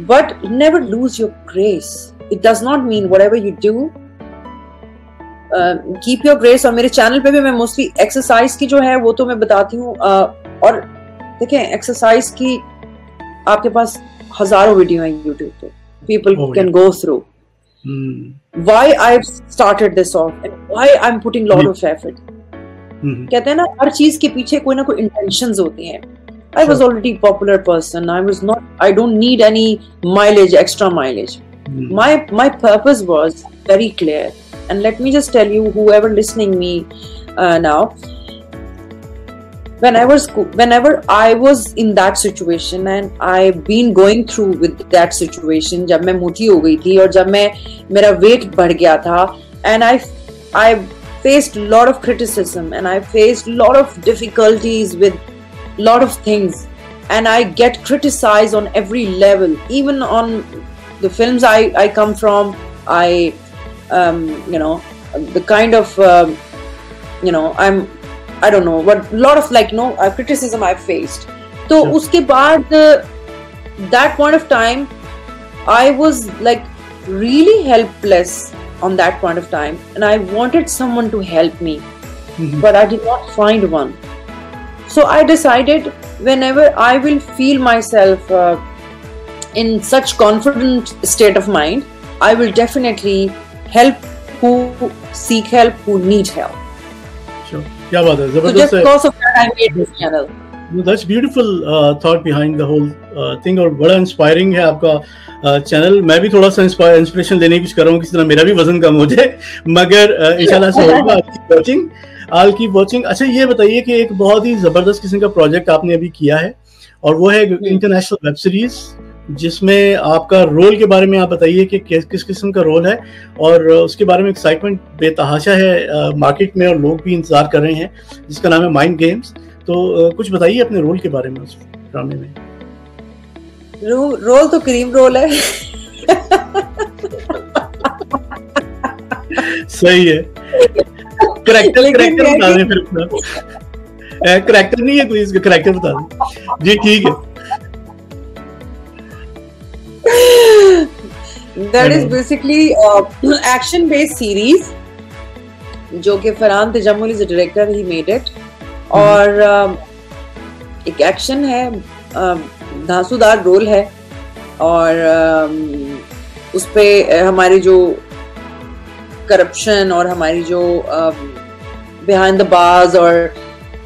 but never lose your grace. It does not mean whatever you do, keep your grace। और मेरे चैनल पे भी मैं मोस्टली एक्सरसाइज की जो है वो तो मैं बताती हूँ, और देखें एक्सरसाइज की आपके पास हजारों वीडियो हैं YouTube पे, people can go through why I've started this off and why I'm putting lot of effort। कहते हैं ना हर चीज के पीछे कोई ना कोई intentions होती हैं। I was already a popular person. I don't need any mileage, extra mileage. My purpose was very clear. And let me just tell you, whoever listening me now, whenever I was in that situation and I've been going through with that situation, जब मैं मोटी हो गई थी और जब मेरा weight बढ़ गया था, and I faced a lot of criticism and I faced a lot of difficulties with lot of things, and I get criticized on every level, even on the films I come from. I you know the kind of you know I don't know what lot of like you know criticism I faced. तो उसके बाद that point of time I was like really helpless on that point of time, and I wanted someone to help me, but I did not find one. So I decided, whenever I will feel myself in such confident state of mind, I will definitely help who seek help, who need help. Sure. क्या बात है, जबरदस्त है. So just because of that, I made this channel. That's beautiful thought behind the whole thing, और बड़ा inspiring है आपका channel. मैं भी थोड़ा सा इंस्पिरेशन लेने की कोशिश कर रहा हूँ, किसी तरह मेरा भी वजन कम हो जाए, मगर इंशाल्लाह से होगा. I'll keep watching. अच्छा, ये बताइए कि एक बहुत ही जबरदस्त किस्म का प्रोजेक्ट आपने अभी किया है, और वो है इंटरनेशनल वेब सीरीज, जिसमें आपका रोल के बारे में आप बताइए कि किस किस्म का रोल है, और उसके बारे में एक्साइटमेंट बेतहाशा है मार्केट में, और लोग भी इंतजार कर रहे हैं, जिसका नाम है माइंड गेम्स. तो कुछ बताइए अपने रोल के बारे में उस ड्रामे में. रोल तो करीम रोल है. सही है. करेक्टर बता दें फिर अपना. करेक्टर नहीं है कोई, इसका करेक्टर बता दें जी. ठीक है. That is basically action based series, जो कि Farhan Tajammul is director, he made it. और एक एक्शन है, धांसूदार रोल है, और उस पे हमारी जो करप्शन और हमारी जो बिहाइंड द बार्स और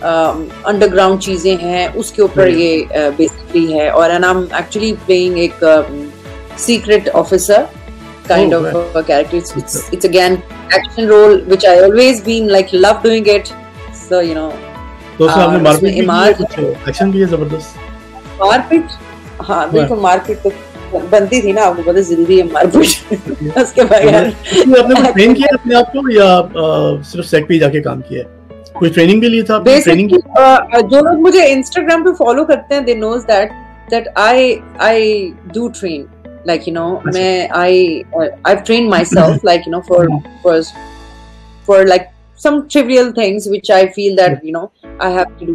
अंडरग्राउंड चीजें हैं, उसके ऊपर ये बेसिकली है. और आई एम एक्चुअली प्लेइंग एक secret officer kind of a character. It's again action role, which I always been like love doing it. So you know. तो उसमें आपने मारपीट भी की है, एक्शन भी है जबरदस्त. मारपीट, हाँ बिल्कुल, मारपीट तो बनती थी ना, आपको पता जरूरी है मारपीट. उसके बगैर आपने ट्रेन किया अपने आप को, या सिर्फ सेट पे जाके काम किया है? कोई ट्रेनिंग भी ली था आपने? ट्रेनिंग की? जो लोग मुझे इंस्टाग्राम पे फॉलो करते हैं, they knows that I do train. Like, you know, I've trained myself, like, you know, for like some trivial things which I feel that, you know, I have to do.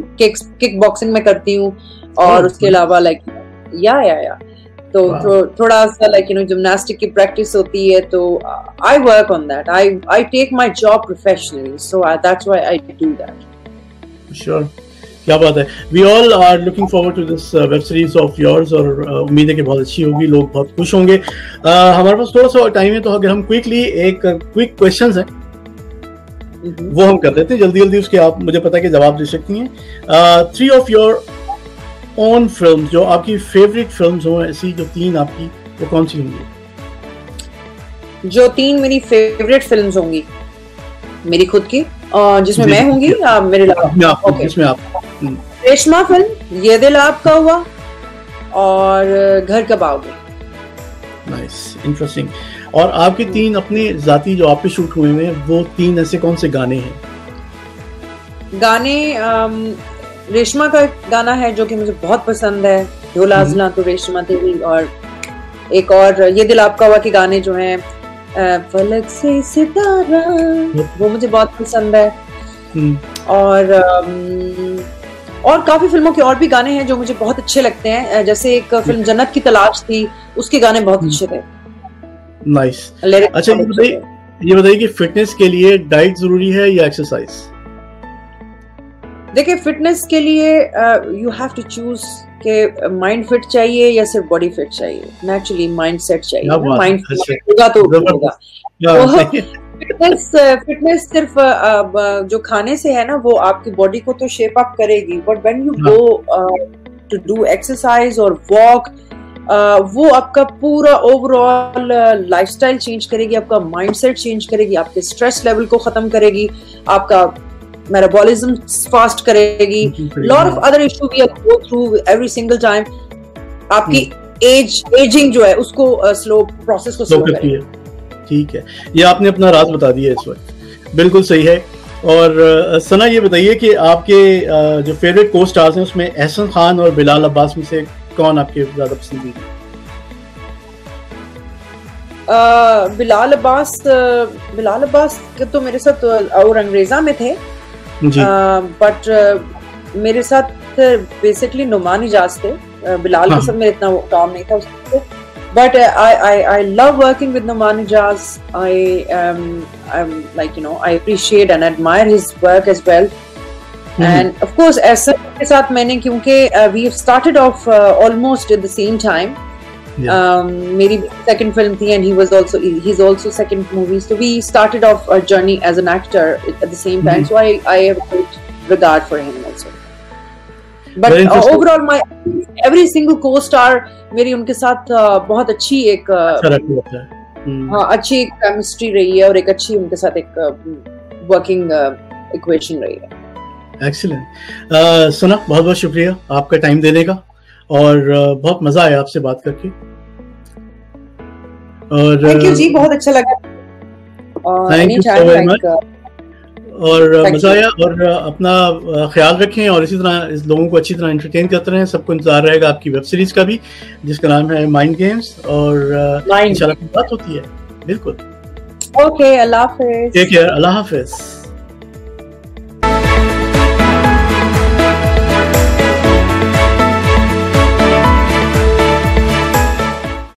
Kickboxing में करती हूँ, और उसके अलावा like yeah. तो थोड़ा सा like, you know, gymnastic की practice होती है, तो I work on that. I take my job professionally, so that's why I do that. Sure. क्या बात है. We all are looking forward to this web series of yours, और उम्मीद है कि बहुत अच्छी होगी, लोग बहुत खुश होंगे. हमारे पास थोड़ा सा टाइम है, तो अगर हम क्विकली एक क्विक क्वेश्चंस हैं वो हम कर लेते हैं जल्दी, उसके आप मुझे पता है कि जवाब दे सकती हैं. 3 of your own films, जो आपकी फेवरेट फिल्म्स हो, ऐसी जो 3 आपकी, वो कौन सी होंगी? जो 3 मेरी फेवरेट फिल्म्स होंगी, मेरी खुद की, जिसमें मैं होंगी, मेरे जिसमें आप रेशमा फिल्म, ये दिल आपका हुआ, और घर कब आओगे. Nice, interesting. और आपके 3 अपने जाती जो आप पे शूट हुए हैं, वो 3 ऐसे कौन से गाने हैं? गाने, रेशमा का गाना है जो कि मुझे बहुत पसंद है, ढोलाजला तो रेशमा तेरी, और एक और ये दिल आपका हुआ के गाने जो हैं, फलक से सितारा, वो मुझे बहुत पसंद है. और काफी फिल्मों के और भी गाने हैं जो मुझे बहुत अच्छे लगते हैं, जैसे एक फिल्म जन्नत की तलाश थी, उसके गाने बहुत अच्छे थे. नाइस. अच्छा, ये बताइए कि फिटनेस के लिए डाइट जरूरी है या एक्सरसाइज? देखिए, फिटनेस के लिए यू हैव टू चूज के माइंड फिट चाहिए या सिर्फ बॉडी फिट चाहिए. नेचुरली माइंड सेट चाहिए, माइंड होगा तो होगा. फिटनेस सिर्फ जो खाने से है ना, वो आपकी बॉडी को तो शेप अप करेगी, but when you go to do exercise और वॉक, वो आपका पूरा ओवरऑल लाइफस्टाइल चेंज करेगी, आपका माइंडसेट चेंज करेगी, आपके स्ट्रेस लेवल को खत्म करेगी, आपका मेटाबॉलिज्म फास्ट करेगी, lot of other issue we go through every single time. आपकी एजिंग जो है उसको स्लो प्रोसेस को स्लो करती है. ठीक है, ये आपने अपना राज बता दिया इस वक्त, बिल्कुल सही है. और सना, ये बताइए कि आपके जो फेवरेट को स्टार्स हैं, उसमें एहसन खान और बिलाल अब्बास में से कौन आपके ज्यादा पसंदीदा? बिलाल अब्बास तो मेरे साथ और अंग्रेजा में थे, बट मेरे साथ बेसिकली नुमान इजाज थे. बिलाल के साथ मेरा इतना काम नहीं था उससे. But I love working with Noman Ijaz. I'm like, you know, I appreciate and admire his work as well. And of course, ऐसा के साथ मैंने क्योंकि we started off almost at the same time. मेरी second film थी and he's also second movie. So we started off our journey as an actor at the same time. So I have a great regard for him also. But overall, my every single co-star मेरी उनके साथ बहुत अच्छी एक अच्छी chemistry रही है और एक अच्छी उनके साथ एक वर्किंग इक्वेशन रही है. एक्सीलेंट. सुना, बहुत बहुत शुक्रिया आपका टाइम देने का और बहुत मजा आया आपसे बात करके. और थैंक यू जी, बहुत अच्छा लगा. Thank you so very much और मजा आया. और अपना ख्याल रखें और इसी तरह इस लोगों को अच्छी तरह एंटरटेन करते रहें. सबको इंतजार रहेगा आपकी वेब सीरीज का भी, जिसका नाम है माइंड गेम्स. और इंशाल्लाह बात होती है. बिल्कुल. ओके, अल्लाह हाफिज. Take care. अल्लाह हाफिज.